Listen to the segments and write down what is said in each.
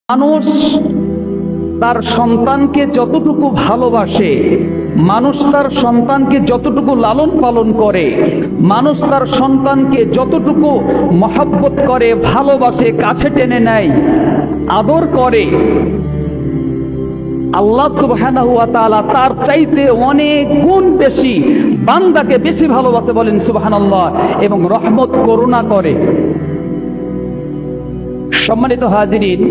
মানুষ তার সন্তানকে যতটুকু ভালোবাসে, মানুষ তার সন্তানকে যতটুকু লালন পালন করে, মানুষ তার সন্তানকে যতটুকু মহব্বত করে, ভালোবাসে, কাছে টেনে নেয়, আদর করে, আল্লাহ সুবহানাহু ওয়া তাআলা তার চাইতে অনেক গুণ বেশি বান্দাকে বেশি ভালোবাসে, বলেন সুবহানাল্লাহ, এবং রহমত করুণা করে। সম্মানিত হাজিরিন,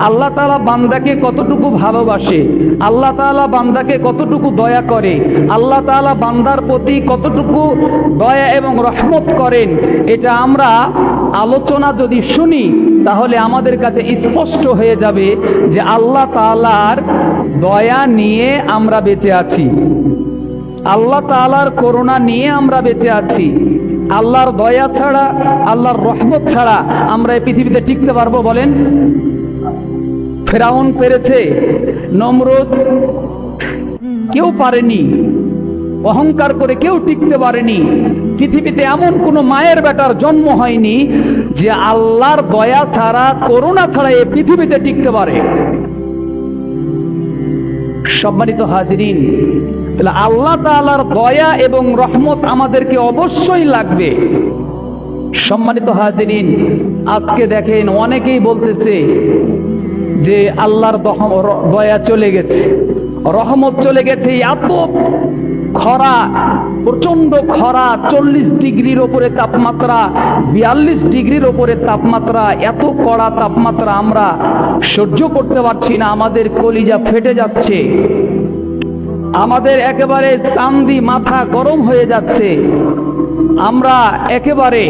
আল্লাহ তাআলা বান্দাকে কতটুকু ভালোবাসে, আল্লাহ তাআলা বান্দাকে কতটুকু দয়া করে, আল্লাহ তাআলা বান্দার প্রতি কতটুকু দয়া এবং রহমত করেন, এটা আমরা আলোচনা যদি শুনি তাহলে আমাদের কাছে স্পষ্ট হয়ে যাবে যে আল্লাহ তাআলার দয়া নিয়ে আমরা বেঁচে আছি, আল্লাহ তাআলার করুণা নিয়ে আমরা বেঁচে আছি। আল্লাহর দয়া ছাড়া, আল্লাহর রহমত ছাড়া আমরা এই পৃথিবীতে টিকতে পারবো? বলেন। ফেরাউন পেরেছে, নমরুদ কেউ পারেনি, অহংকার করে কেউ টিকতে পারেনি। পৃথিবীতে এমন কোন মায়ের বেটার জন্ম হয়নি যে আল্লাহর দয়া ছাড়া, করুণা ছাড়া এই পৃথিবীতে টিকতে পারে। সম্মানিত হাজিরিন, তাহলে আল্লাহ তাআলার দয়া এবং রহমত আমাদেরকে অবশ্যই লাগবে। সম্মানিত হাজিরিন, আজকে দেখেন অনেকেই বলতেছে যে আল্লাহর দয়া চলে গেছে, রহমত চলে গেছে। এত খরা, প্রচন্ড খরা, 40 ডিগ্রির ওপরে তাপমাত্রা, 42 ডিগ্রির ওপরে তাপমাত্রা, এত কড়া তাপমাত্রা আমরা সহ্য করতে পারছি না, আমাদের কলিজা ফেটে যাচ্ছে, আমাদের একেবারে চান্দি মাথা গরম হয়ে যাচ্ছে, আমরা একেবারে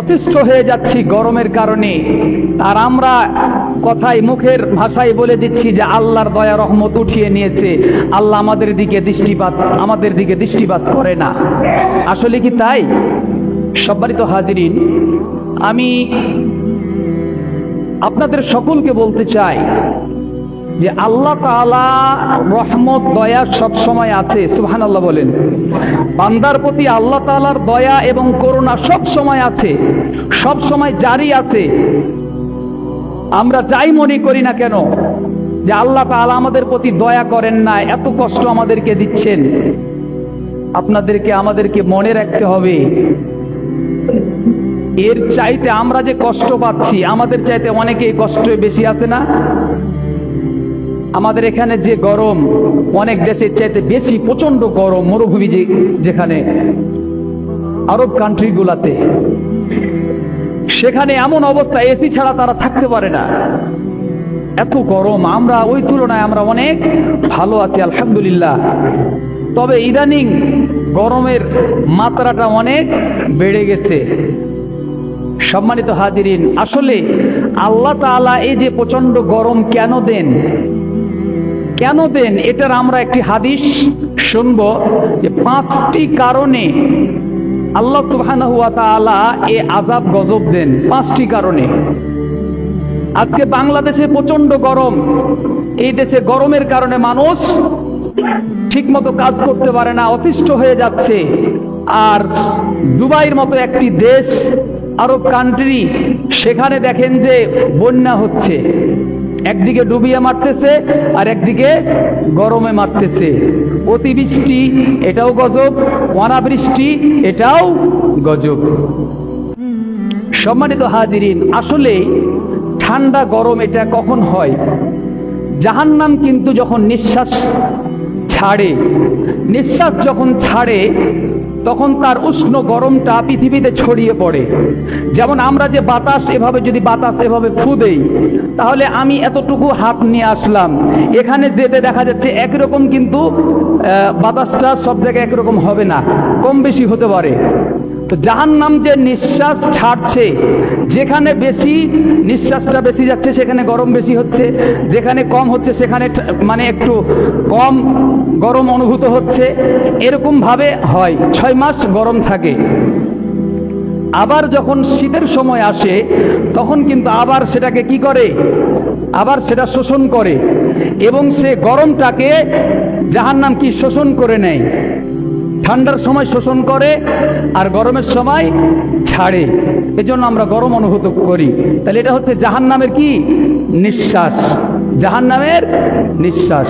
অতিষ্ঠ হয়ে যাচ্ছি গরমের কারণে। আর আমরা কথায়, মুখের ভাষায় বলে দিচ্ছি যে আল্লাহর দয়া রহমত উঠিয়ে নিয়েছে, আল্লাহ আমাদের দিকে দৃষ্টিপাত করে না। আসলে কি তাই? সম্মানিত হাজিরিন, আমি আপনাদের সকলকে বলতে চাই যে আল্লাহ তাআলা রহমত, দয়া সব সময় আছে। সুবহানাল্লাহ বলেন। বান্দার প্রতি আল্লাহ তাআলার দয়া এবং করুণা সব সময় আছে, সব সময় জারি আছে। আমরা যাই মনে করি না কেন যে আল্লাহ তাআলা আমাদের প্রতি দয়া করেন না, এত কষ্ট আমাদেরকে দিচ্ছেন, আমাদেরকে মনে রাখতে হবে এর চাইতে আমরা যে কষ্ট পাচ্ছি, আমাদের চাইতে অনেকেই কষ্ট বেশি আছে না? আমাদের এখানে যে গরম, অনেক দেশের চাইতে বেশি, প্রচন্ড গরম, মরুভূমি যেখানে আরব কান্ট্রি গুলাতে, সেখানে এমন অবস্থা, এসি ছাড়া তারা থাকতে পারে না, এত গরম। আমরা ওই তুলনায় আমরা অনেক ভালো আছি, আলহামদুলিল্লাহ। তবে ইদানিং গরমের মাত্রাটা অনেক বেড়ে গেছে। সম্মানিত হাজিরিন, আসলে আল্লাহ তাআলা এই যে প্রচন্ড গরম কেন দেন, এটার আমরা একটি হাদিস শুনবো যে 5টি কারণে আল্লাহ সুবহানাহু ওয়া তাআলা এই আযাব গজব দেন। 5টি কারণে। আজকে বাংলাদেশে প্রচন্ড গরম, এই দেশে গরমের কারণে মানুষ ঠিকমতো কাজ করতে পারে না, অতিষ্ঠ হয়ে যাচ্ছে। আর দুবাইয়ের মতো একটি দেশ, আরব কান্ট্রি, সেখানে দেখেন যে বন্যা হচ্ছে, একদিকে ডুবিয়ে মারতেছে আর একদিকে গরমে মারতেছে। অতিবৃষ্টি এটাও গজব, অনাবৃষ্টি এটাও গজব। সম্মানিত হাজিরিন, আসলে ঠান্ডা গরম এটা কখন হয়? জাহান্নাম কিন্তু যখন নিঃশ্বাস যখন ছাড়ে তখন তার উষ্ণ গরমটা পৃথিবীতে ছড়িয়ে পড়ে। যেমন আমরা যে বাতাস এভাবে ফু দেই, তাহলে আমি এতটুকু হাত নিয়ে আসলাম, এখানে যেতে দেখা যাচ্ছে একরকম, কিন্তু বাতাসটা সব জায়গায় একরকম হবে না, কম বেশি হতে পারে। তো জাহান্নাম যে নিঃশ্বাস ছাড়ছে, যেখানে বেশি নিঃশ্বাসটা বেশি যাচ্ছে সেখানে গরম বেশি হচ্ছে, যেখানে কম হচ্ছে সেখানে মানে একটু কম গরম অনুভূত হচ্ছে। এরকম ভাবে হয়, 6 মাস গরম থাকে। আবার যখন শীতের সময় আসে তখন কিন্তু আবার সেটাকে কি করে, আবার সেটা শোষণ করে, এবং সে গরমটাকে জাহান্নাম কি শোষণ করে নেয়। ঠান্ডার সময় শোষণ করে আর গরমের সময় ছাড়ে, এজন্য আমরা গরম অনুভূত করি। তাহলে এটা হচ্ছে জাহান্নামের কি নিঃশ্বাস, জাহান্নামের নিঃশ্বাস।